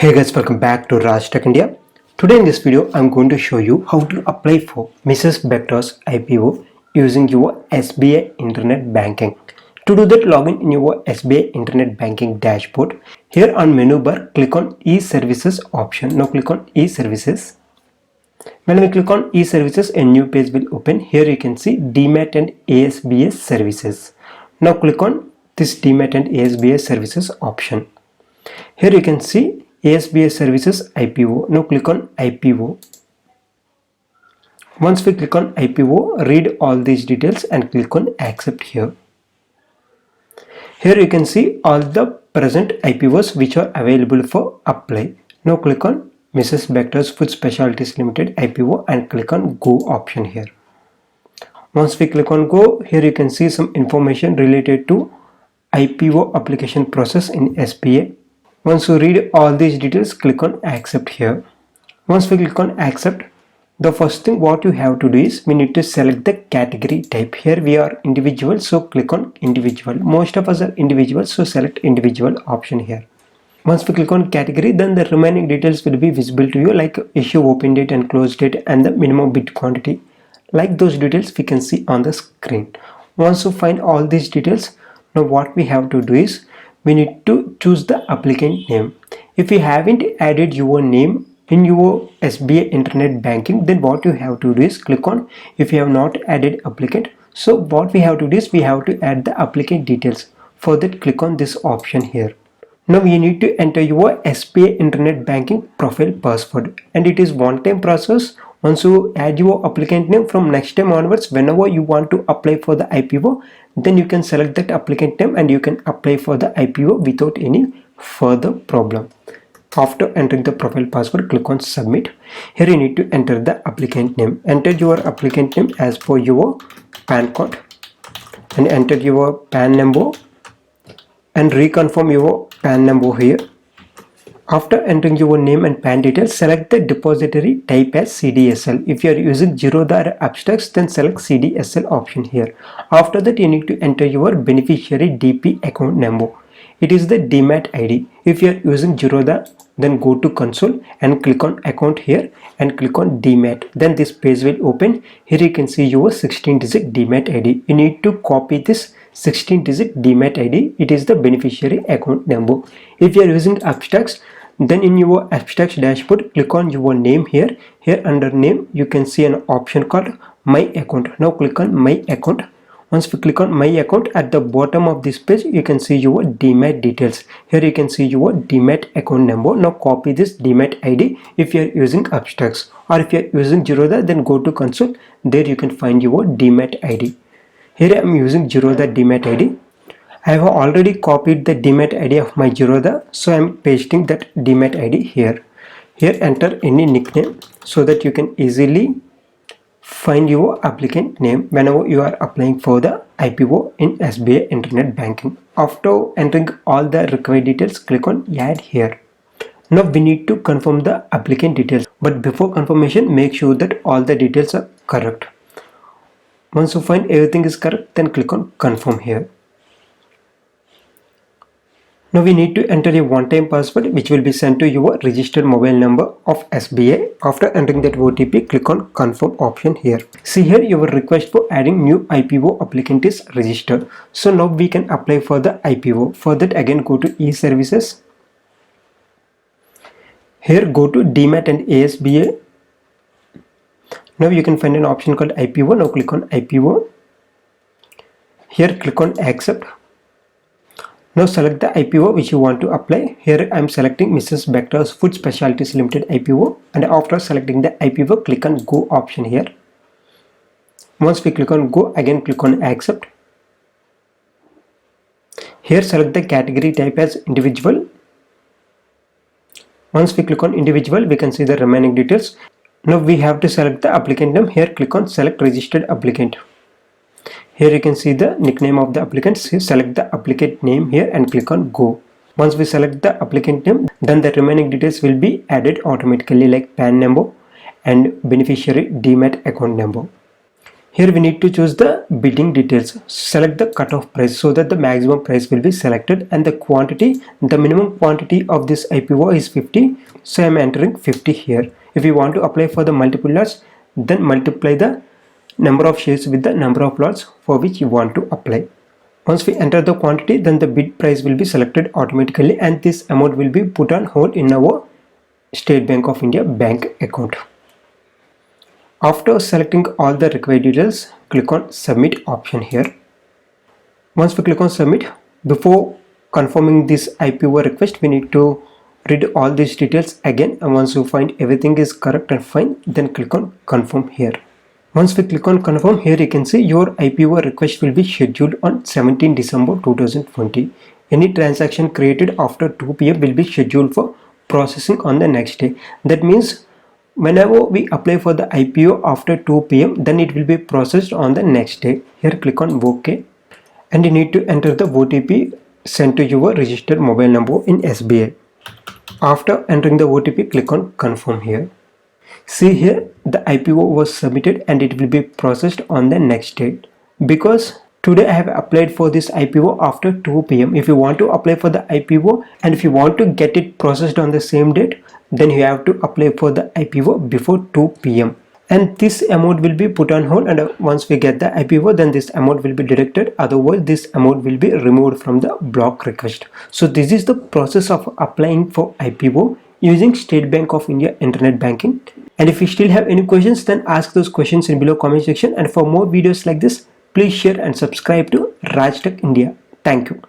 Hey guys, welcome back to Raj Tech India. Today in this video, I'm going to show you how to apply for Mrs. Bector's IPO using your SBI Internet Banking. To do that, log in your SBI Internet Banking dashboard. Here on menu bar, click on e-services option. Now click on e-services. When we click on e-services, a new page will open. Here you can see DMAT and ASBS services. Now click on this DMAT and ASBS services option. Here you can see ASBS services IPO. Now click on IPO. Once we click on IPO, read all these details and click on accept here. Here you can see all the present IPOs which are available for apply. Now click on Mrs. Bector's Food Specialties Limited IPO and click on go option here. Once we click on go, here you can see some information related to IPO application process in SBA. Once you read all these details, click on accept here. Once we click on accept, the first thing what you have to do is we need to select the category type. Here we are individual, so click on individual. Most of us are individuals, so select individual option here. Once we click on category, then the remaining details will be visible to you, like issue open date and close date and the minimum bid quantity. Like those details we can see on the screen. Once you find all these details, now what we have to do is we need to choose the applicant name. If you haven't added your name in your SBI Internet Banking, then what you have to do is click on if you have not added applicant. So what we have to do is we have to add the applicant details. For that, click on this option here. Now you need to enter your SBI Internet Banking profile password, and it is one-time process. Once you add your applicant name, from next time onwards, whenever you want to apply for the IPO, then you can select that applicant name and you can apply for the IPO without any further problem. After entering the profile password, click on submit. Here you need to enter the applicant name. Enter your applicant name as per your PAN card and enter your PAN number and reconfirm your PAN number here. After entering your name and PAN details, select the depository type as CDSL. If you are using Zerodha or Abstracts, then select CDSL option here. After that, you need to enter your beneficiary DP account number. It is the DMAT ID. If you are using Zerodha, then go to console and click on account here and click on DMAT. Then this page will open. Here you can see your 16-digit DMAT ID. You need to copy this 16-digit DMAT ID. It is the beneficiary account number. If you are using Abstracts, then in your Abstracts dashboard, click on your name here. Here under name, you can see an option called My Account. Now click on My Account. Once we click on My Account, at the bottom of this page, you can see your DMAT details. Here you can see your DMAT account number. Now copy this DMAT ID if you are using Abstracts, or if you are using Zerodha, then go to console. There you can find your DMAT ID. Here I am using Zerodha DMAT ID. I have already copied the DMAT ID of my Zerodha, so I am pasting that DMAT ID here. Here enter any nickname so that you can easily find your applicant name whenever you are applying for the IPO in SBI Internet Banking. After entering all the required details, click on add here. Now we need to confirm the applicant details, but before confirmation, make sure that all the details are correct. Once you find everything is correct, then click on confirm here. Now we need to enter a one-time password which will be sent to your registered mobile number of SBI. After entering that OTP, click on confirm option here. See here your request for adding new IPO applicant is registered. So now we can apply for the IPO. For that, again go to e-services. Here go to DMAT and ASBA. Now you can find an option called IPO. Now click on IPO. Here click on accept. Now select the IPO which you want to apply. Here I am selecting Mrs. Bector's Food Specialties Limited IPO, and after selecting the IPO, click on go option here. Once we click on go, again click on accept. Here select the category type as individual. Once we click on individual, we can see the remaining details. Now we have to select the applicant name. Here click on select registered applicant. Here you can see the nickname of the applicant. Select the applicant name here and click on go. Once we select the applicant name, then the remaining details will be added automatically, like PAN number and beneficiary DMAT account number. Here we need to choose the bidding details. Select the cutoff price so that the maximum price will be selected, and the quantity, the minimum quantity of this IPO is 50. So I am entering 50 here. If you want to apply for the multiple lots, then multiply the number of shares with the number of lots for which you want to apply. Once we enter the quantity, then the bid price will be selected automatically, and this amount will be put on hold in our State Bank of India bank account. After selecting all the required details, click on submit option here. Once we click on submit, before confirming this IPO request, we need to read all these details again, and once you find everything is correct and fine, then click on confirm here. Once we click on confirm, here you can see your IPO request will be scheduled on 17 December 2020. Any transaction created after 2 p.m. will be scheduled for processing on the next day. That means whenever we apply for the IPO after 2 p.m. then it will be processed on the next day. Here click on OK, and you need to enter the OTP sent to your registered mobile number in SBI. After entering the OTP, click on confirm here. See here, the IPO was submitted and it will be processed on the next date. Because today I have applied for this IPO after 2 p.m. If you want to apply for the IPO and if you want to get it processed on the same date, then you have to apply for the IPO before 2 p.m. and this amount will be put on hold, and once we get the IPO, then this amount will be deducted. Otherwise this amount will be removed from the block request. So this is the process of applying for IPO using State Bank of India internet banking. And if you still have any questions, then ask those questions in below comment section. And for more videos like this, please share and subscribe to Raj Tech India. Thank you.